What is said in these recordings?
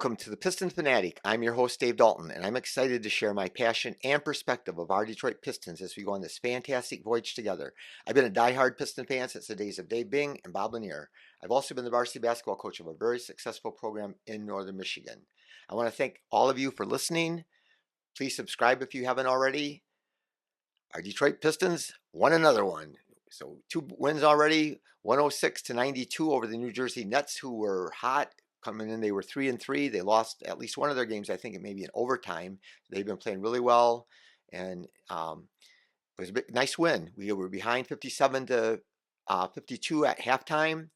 Welcome to the Pistons Fanatic. I'm your host, Dave Dalton, and I'm excited to share my passion and perspective of our Detroit Pistons as we go on this fantastic voyage together. I've been a diehard Piston fan since the days of Dave Bing and Bob Lanier. I've also been the varsity basketball coach of a very successful program in northern Michigan. I want to thank all of you for listening. Please subscribe if you haven't already. Our Detroit Pistons won another one. So 2 wins already, 106-92 over the New Jersey Nets, who were hot coming in. They were 3-3. They lost at least one of their games. I think it may be in overtime. They've been playing really well, and it was a nice win. We were behind 57-52 at halftime.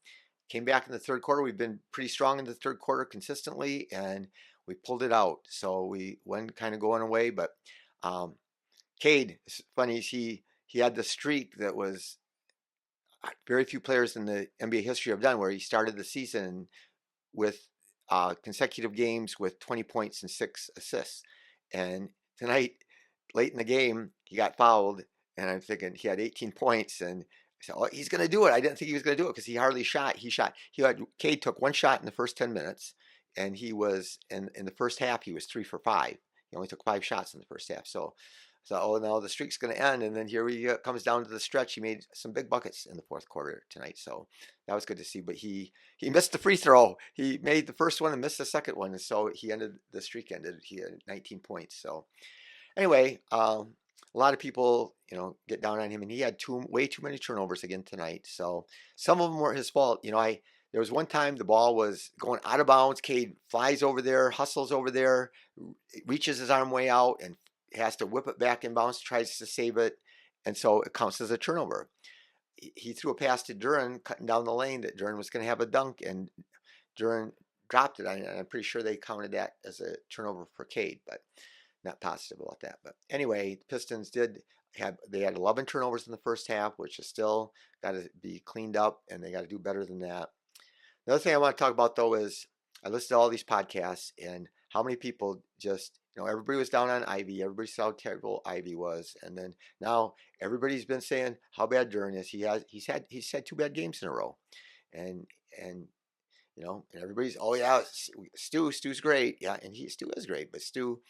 Came back in the third quarter. We've been pretty strong in the third quarter consistently, and we pulled it out. So we went kind of going away, but Cade, it's funny, he had the streak that was very few players in the NBA history have done, where he started the season with consecutive games with 20 points and 6 assists. And tonight, late in the game, he got fouled, and I'm thinking he had 18 points, and I said, "Oh, he's going to do it." I didn't think he was going to do it because he hardly shot. Cade took one shot in the first 10 minutes, and he was in the first half. He was 3 for 5. He only took 5 shots in the first half. So, oh no, the streak's going to end, and then here he comes down to the stretch. He made some big buckets in the fourth quarter tonight, so that was good to see. But he missed the free throw. He made the first one and missed the second one, and so the streak ended. He had 19 points. So anyway, a lot of people get down on him, and he had way too many turnovers again tonight. So some of them were his fault. There was one time the ball was going out of bounds. Cade flies over there, hustles over there, reaches his arm way out, and has to whip it back in bounds, tries to save it, and so it counts as a turnover. He threw a pass to Duren, cutting down the lane, that Duren was going to have a dunk, and Duren dropped it. I'm pretty sure they counted that as a turnover for Cade, but not positive about that. But anyway, the Pistons had 11 turnovers in the first half, which is still got to be cleaned up, and they got to do better than that. Another thing I want to talk about, though, is I listened to all these podcasts, and how many people just, everybody was down on Ivy. Everybody saw how terrible Ivy was, and then now everybody's been saying how bad Duren is. He's had 2 bad games in a row, and and everybody's, oh yeah, Stu's great, yeah, and Stu is great, but Stu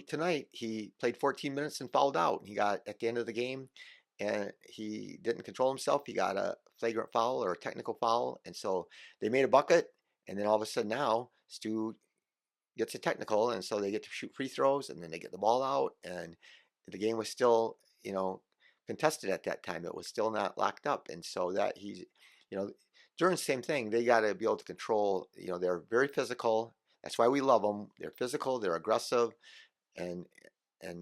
tonight he played 14 minutes and fouled out, and he got at the end of the game, and he didn't control himself. He got a flagrant foul or a technical foul, and so they made a bucket, and then all of a sudden now Stu gets a technical, and so they get to shoot free throws, and then they get the ball out, and the game was still contested at that time. It was still not locked up, and so that during the same thing, they got to be able to control. They're very physical. That's why we love them. They're physical, they're aggressive, and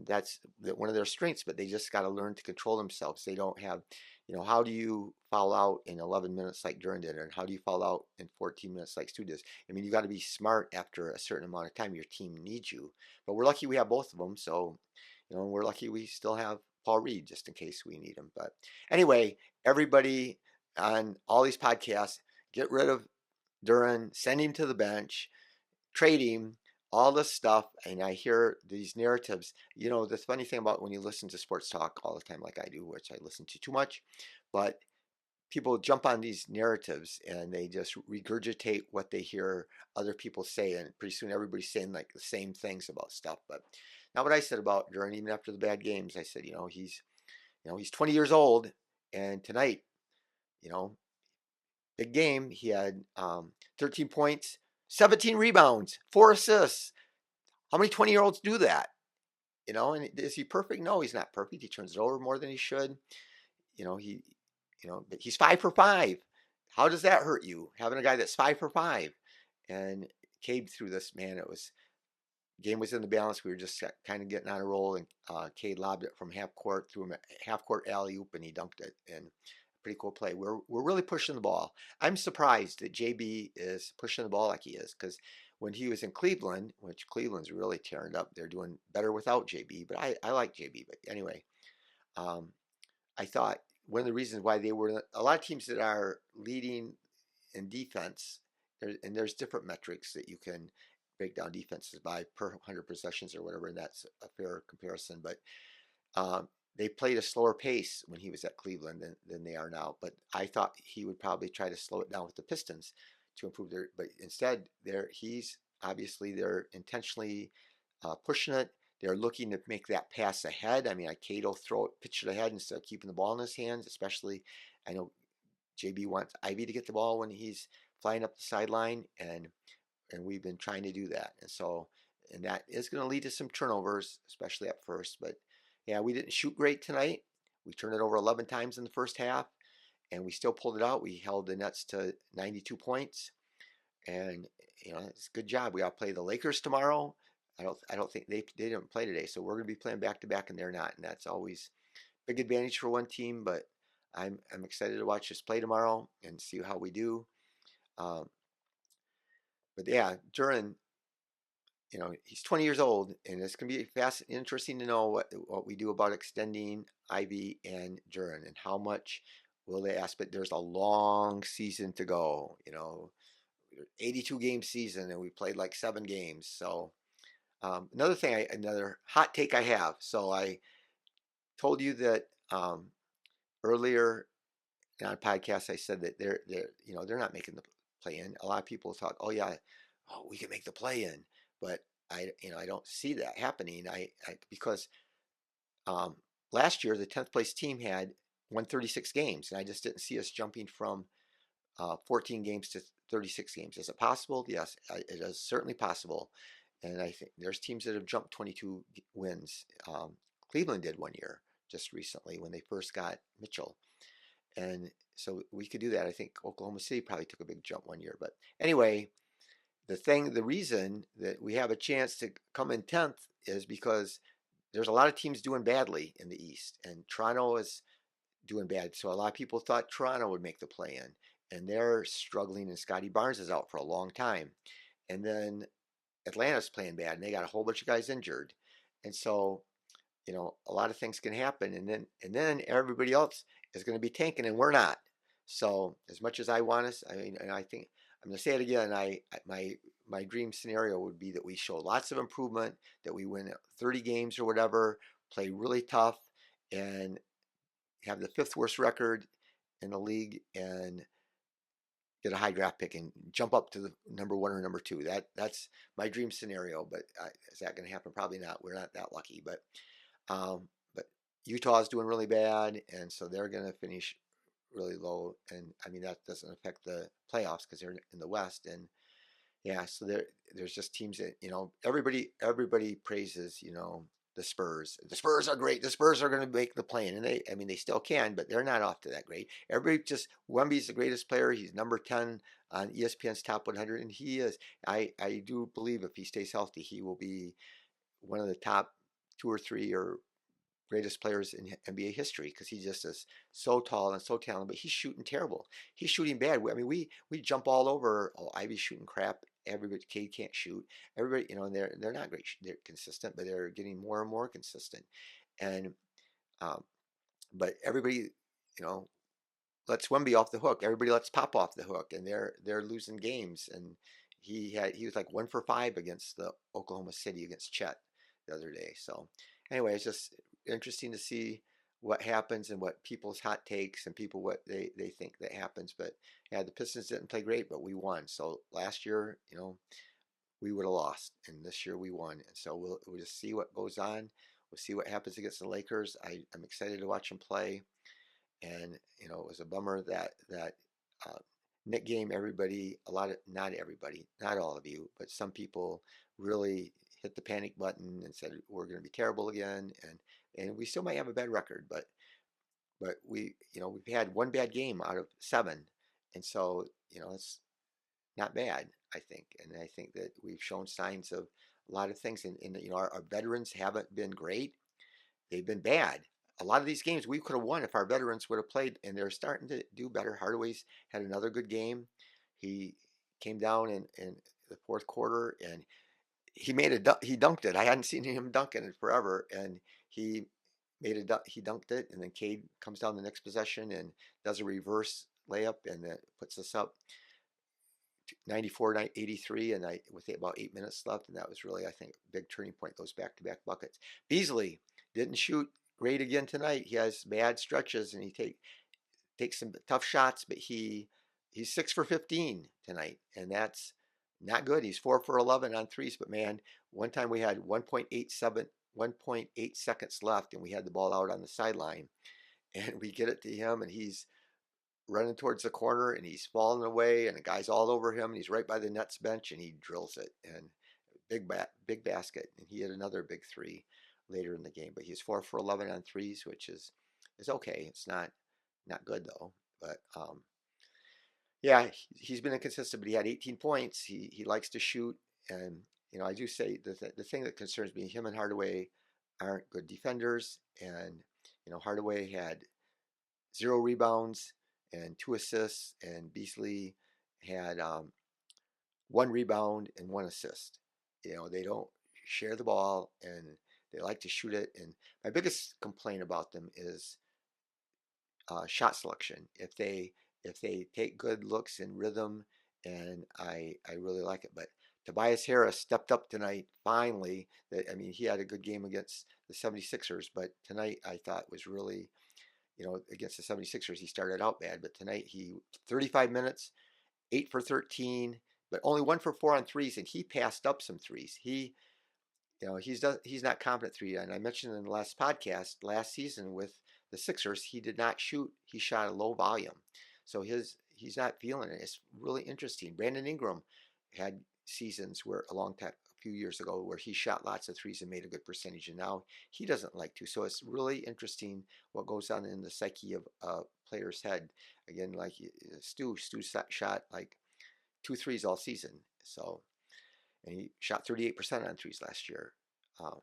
that's one of their strengths, but they just got to learn to control themselves. They don't have, how do you foul out in 11 minutes like Duren did, and how do you foul out in 14 minutes like Stu does? I mean, you got to be smart after a certain amount of time. Your team needs you, but we're lucky we have both of them. So, we're lucky we still have Paul Reed just in case we need him. But anyway, everybody on all these podcasts, get rid of Duren, send him to the bench, trade him, all this stuff. And I hear these narratives. The funny thing about when you listen to sports talk all the time, like I do, which I listen to too much, but people jump on these narratives and they just regurgitate what they hear other people say, and pretty soon everybody's saying like the same things about stuff. But not what I said about Duren. Even after the bad games, I said, he's 20 years old, and tonight, big game. He had 13 points, 17 rebounds, 4 assists. How many 20-year-olds do that? And is he perfect? No, he's not perfect. He turns it over more than he should. But he's 5 for 5. How does that hurt you, having a guy that's 5 for 5? And Cade threw this, man. Game was in the balance. We were just kind of getting on a roll, and Cade lobbed it from half court, threw him a half court alley oop, and he dunked it. And pretty cool play. We're really pushing the ball. I'm surprised that JB is pushing the ball like he is, because when he was in Cleveland, which Cleveland's really tearing up, they're doing better without JB. But I like JB. But anyway, I thought one of the reasons why they were a lot of teams that are leading in defense, and there's different metrics that you can break down defenses by per 100 possessions or whatever, and that's a fair comparison. But they played a slower pace when he was at Cleveland than they are now. But I thought he would probably try to slow it down with the Pistons to improve their. But instead, he's obviously they're intentionally pushing it. They're looking to make that pass ahead. I mean, like Cade will pitch it ahead instead of keeping the ball in his hands. Especially, I know JB wants Ivy to get the ball when he's flying up the sideline, and we've been trying to do that. And that is going to lead to some turnovers, especially at first. But yeah, we didn't shoot great tonight. We turned it over 11 times in the first half, and we still pulled it out. We held the Nets to 92 points, and it's a good job. We got to play the Lakers tomorrow. I don't think they didn't play today, so we're going to be playing back to back, and they're not, and that's always a big advantage for one team. But I'm excited to watch us play tomorrow and see how we do. Um, but yeah, Duren, he's 20 years old, and it's going to be interesting to know what we do about extending Ivy and Duren and how much will they ask. But there's a long season to go. 82 game season, and we played like 7 games. So another hot take I have. So I told you that earlier on a podcast, I said that they're not making the play in. A lot of people thought, oh yeah, we can make the play in, but I don't see that happening. Because um, last year the 10th place team had won 36 games, and I just didn't see us jumping from 14 games to 36 games. Is it possible? Yes, it is certainly possible. And I think there's teams that have jumped 22 wins. Cleveland did one year just recently when they first got Mitchell. And so we could do that. I think Oklahoma City probably took a big jump one year. But anyway, the reason that we have a chance to come in 10th is because there's a lot of teams doing badly in the East, and Toronto is doing bad. So a lot of people thought Toronto would make the play in, and they're struggling, and Scotty Barnes is out for a long time. And then Atlanta's playing bad, and they got a whole bunch of guys injured. And so a lot of things can happen, and then everybody else is going to be tanking, and we're not. So as much as I want us, I mean, and I think I'm going to say it again. My dream scenario would be that we show lots of improvement, that we win 30 games or whatever, play really tough, and have the 5th worst record in the league, and get a high draft pick and jump up to the number 1 or number 2. That's my dream scenario. But is that going to happen? Probably not. We're not that lucky, but Utah is doing really bad, and so they're going to finish really low. And I mean, that doesn't affect the playoffs because they're in the West. And yeah, so there's just teams that everybody praises the Spurs. The Spurs are great. The Spurs are going to make the play-in, and they still can, but they're not off to that great. Everybody just Wemby's the greatest player. He's number 10 on ESPN's top 100, and he is. I do believe if he stays healthy, he will be one of the top 2 or 3 or greatest players in NBA history, because he just is so tall and so talented. But he's shooting terrible. He's shooting bad. I mean, we jump all over. Oh, Ivy's shooting crap. Everybody, Cade can't shoot. Everybody, and they're not great. They're consistent, but they're getting more and more consistent. And um, but everybody, you know, lets Wemby off the hook. Everybody lets Pop off the hook, and they're losing games. And he was like 1 for 5 against the Oklahoma City against Chet the other day. So anyway, it's just interesting to see what happens and what people's hot takes and people what they think that happens. But yeah, the Pistons didn't play great, but we won. So last year, we would have lost, and this year we won. And so we'll just see what goes on. We'll see what happens against the Lakers. I'm excited to watch them play. And it was a bummer that uh, Nick game. Everybody, not everybody, not all of you, but some people really hit the panic button and said we're going to be terrible again, and we still might have a bad record, but we've had one bad game out of 7, and so it's not bad, I think. And I think that we've shown signs of a lot of things, and our veterans haven't been great. They've been bad. A lot of these games we could have won if our veterans would have played, and they're starting to do better. Hardaway's had another good game. He came down in the fourth quarter, and he dunked it. I hadn't seen him dunking it forever, and he he dunked it, and then Cade comes down the next possession and does a reverse layup, and that puts us up 94-83, and with about 8 minutes left, and that was really, I think, a big turning point. Those back-to-back buckets. Beasley didn't shoot great again tonight. He has bad stretches, and he takes some tough shots, but he's 6 for 15 tonight, and that's not good. He's 4 for 11 on threes, but man, one time we had 1.8 seconds left, and we had the ball out on the sideline, and we get it to him, and he's running towards the corner, and he's falling away, and the guy's all over him, and he's right by the Nets bench, and he drills it, and big basket, and he had another big three later in the game. But he's 4 for 11 on threes, which is okay. It's not good though, but yeah, he's been inconsistent, but he had 18 points. He likes to shoot, and I do say the thing that concerns me, him and Hardaway aren't good defenders, and Hardaway had 0 rebounds and 2 assists, and Beasley had 1 rebound and 1 assist. They don't share the ball, and they like to shoot it. And my biggest complaint about them is shot selection. If they take good looks in rhythm, and I really like it. But Tobias Harris stepped up tonight finally. I mean, he had a good game against the 76ers, but tonight I thought was really, against the 76ers he started out bad, but tonight he 35 minutes, 8 for 13, but only 1 for 4 on threes, and he passed up some threes. He's not confident three. And I mentioned in the last podcast, last season with the Sixers, he did not shoot. He shot a low volume, so he's not feeling it. It's really interesting. Brandon Ingram had seasons where a few years ago where he shot lots of threes and made a good percentage, and now he doesn't like to. So it's really interesting what goes on in the psyche of a player's head. Again, like Stu shot like 2 threes all season. So, and he shot 38% on threes last year. Um,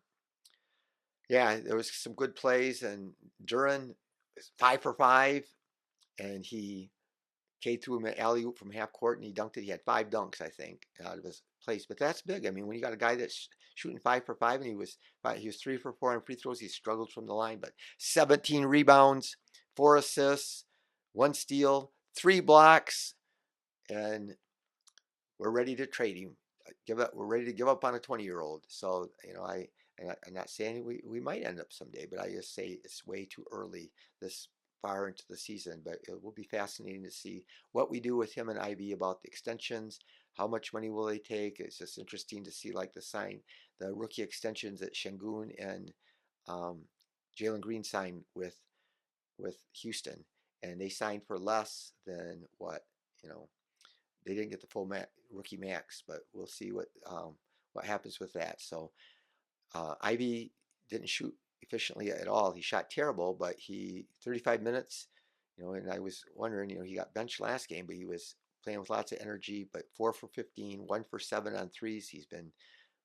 yeah, there was some good plays, and Duren was 5 for 5, and Cade threw him an alley oop from half court, and he dunked it. He had 5 dunks, I think, out of his place. But that's big. I mean, when you got a guy that's shooting 5 for 5, and he was 3 for 4 on free throws, he struggled from the line, but 17 rebounds, 4 assists, 1 steal, 3 blocks, and we're ready to trade him. We're ready to give up on a 20-year-old. So I'm not saying we might end up someday, but I just say it's way too early this far into the season. But it will be fascinating to see what we do with him and Ivy about the extensions. How much money will they take? It's just interesting to see like the rookie extensions that Şengün and Jalen Green signed with Houston, and they signed for less than what you know they didn't get the full rookie max, but we'll see what happens with that. So Ivy didn't shoot efficiently at all. He shot terrible, but he 35 minutes, and I was wondering, he got benched last game, but he was playing with lots of energy. But 4 for 15, 1 for 7 on threes. He's been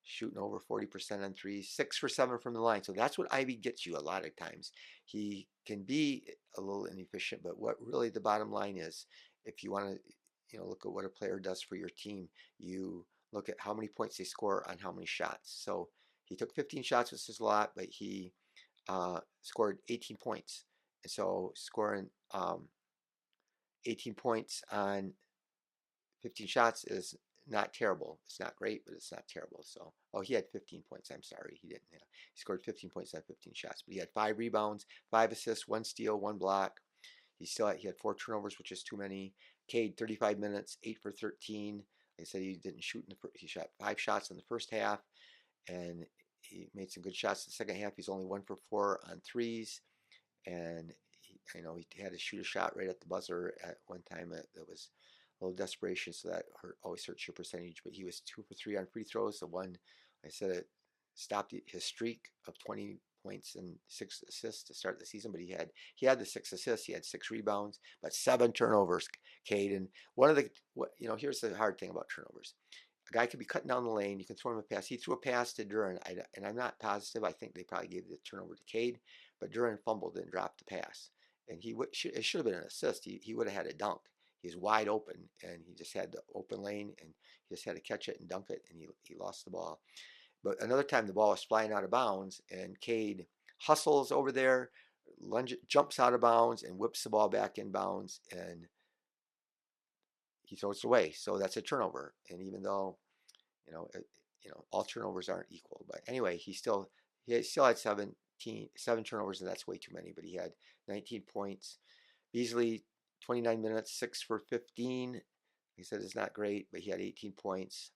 shooting over 40% on threes, 6 for 7 from the line. So that's what Ivy gets you a lot of times. He can be a little inefficient, but what really the bottom line is, if you want to, look at what a player does for your team, you look at how many points they score on how many shots. So he took 15 shots, which is a lot, but he scored 18 points. And so scoring 18 points on 15 shots is not terrible. It's not great, but it's not terrible. So, he had 15 points. I'm sorry, he didn't. He scored 15 points on 15 shots, but he had 5 rebounds, 5 assists, 1 steal, 1 block. He had 4 turnovers, which is too many. Cade 35 minutes, 8 for 13. Like I said, he didn't shoot he shot 5 shots in the first half, and he made some good shots in the second half. He's only 1 for 4 on threes, and he had to shoot a shot right at the buzzer at one time. That was a little desperation, so that always hurts your percentage. But he was 2 for 3 on free throws. The one I said it stopped his streak of 20 points and 6 assists to start the season. But he had the 6 assists, he had 6 rebounds, but 7 turnovers, Cade. And here's the hard thing about turnovers. A guy could be cutting down the lane. You can throw him a pass. He threw a pass to Duren, and I'm not positive. I think they probably gave the turnover to Cade, but Duren fumbled and dropped the pass. And it should have been an assist. He would have had a dunk. He's wide open, and he just had the open lane, and he just had to catch it and dunk it, and he lost the ball. But another time the ball was flying out of bounds, and Cade hustles over there, jumps out of bounds, and whips the ball back in bounds, and he throws it away. So that's a turnover. And even though, all turnovers aren't equal, but anyway, he still had 7 turnovers, and that's way too many. But he had 19 points. Beasley, 29 minutes, 6 for 15. He said it's not great, but he had 18 points.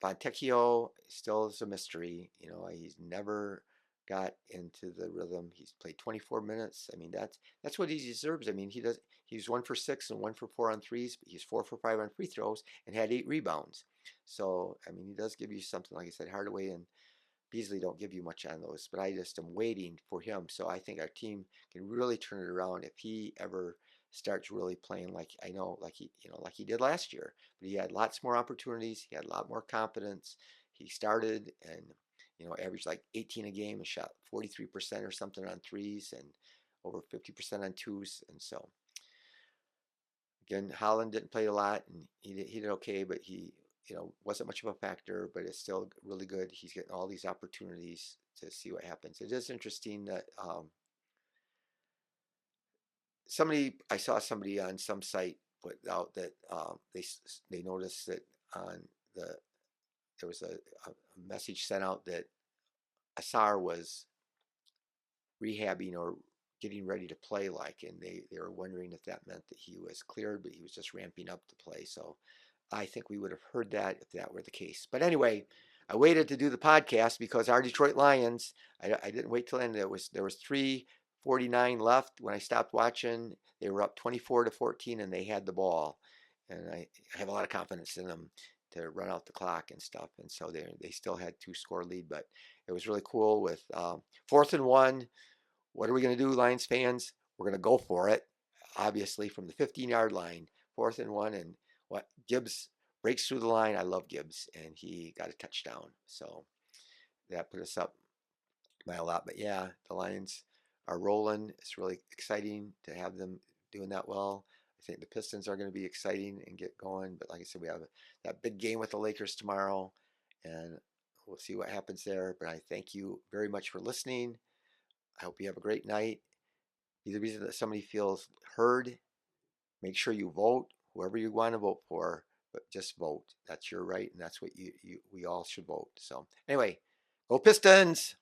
Fontecchio still is a mystery. He's never got into the rhythm. He's played 24 minutes. I mean, that's what he deserves. I mean, he's 1 for 6 and 1 for 4 on threes, but he's 4 for 5 on free throws and had 8 rebounds. So, I mean, he does give you something. Like I said, Hardaway and Beasley don't give you much on those, but I just am waiting for him. So I think our team can really turn it around if he ever starts really playing like I know, like he did last year. But he had lots more opportunities. He had a lot more confidence. He started and averaged like 18 a game and shot 43% or something on threes and over 50% on twos. And so again, Holland didn't play a lot, and he did okay, but he wasn't much of a factor. But it's still really good. He's getting all these opportunities to see what happens. It is interesting that I saw somebody on some site put out that they noticed that on the there was a message sent out that Asar was rehabbing or getting ready to play and they were wondering if that meant that he was cleared, but he was just ramping up to play. So I think we would have heard that if that were the case. But anyway, I waited to do the podcast because our Detroit Lions, I didn't wait till the end. There was 3:49 left when I stopped watching. They were up 24-14 and they had the ball. And I have a lot of confidence in them to run out the clock and stuff. And so they still had 2-score lead, but it was really cool with 4th and 1. What are we going to do, Lions fans? We're going to go for it, obviously, from the 15-yard line, 4th and 1. And what Gibbs breaks through the line. I love Gibbs, and he got a touchdown. So that put us up by a lot. But yeah, the Lions are rolling. It's really exciting to have them doing that well. I think the Pistons are going to be exciting and get going. But like I said, we have that big game with the Lakers tomorrow, and we'll see what happens there. But I thank you very much for listening. I hope you have a great night. Be the reason that somebody feels heard. Make sure you vote, whoever you want to vote for, but just vote. That's your right, and that's what we all should vote. So anyway, go Pistons!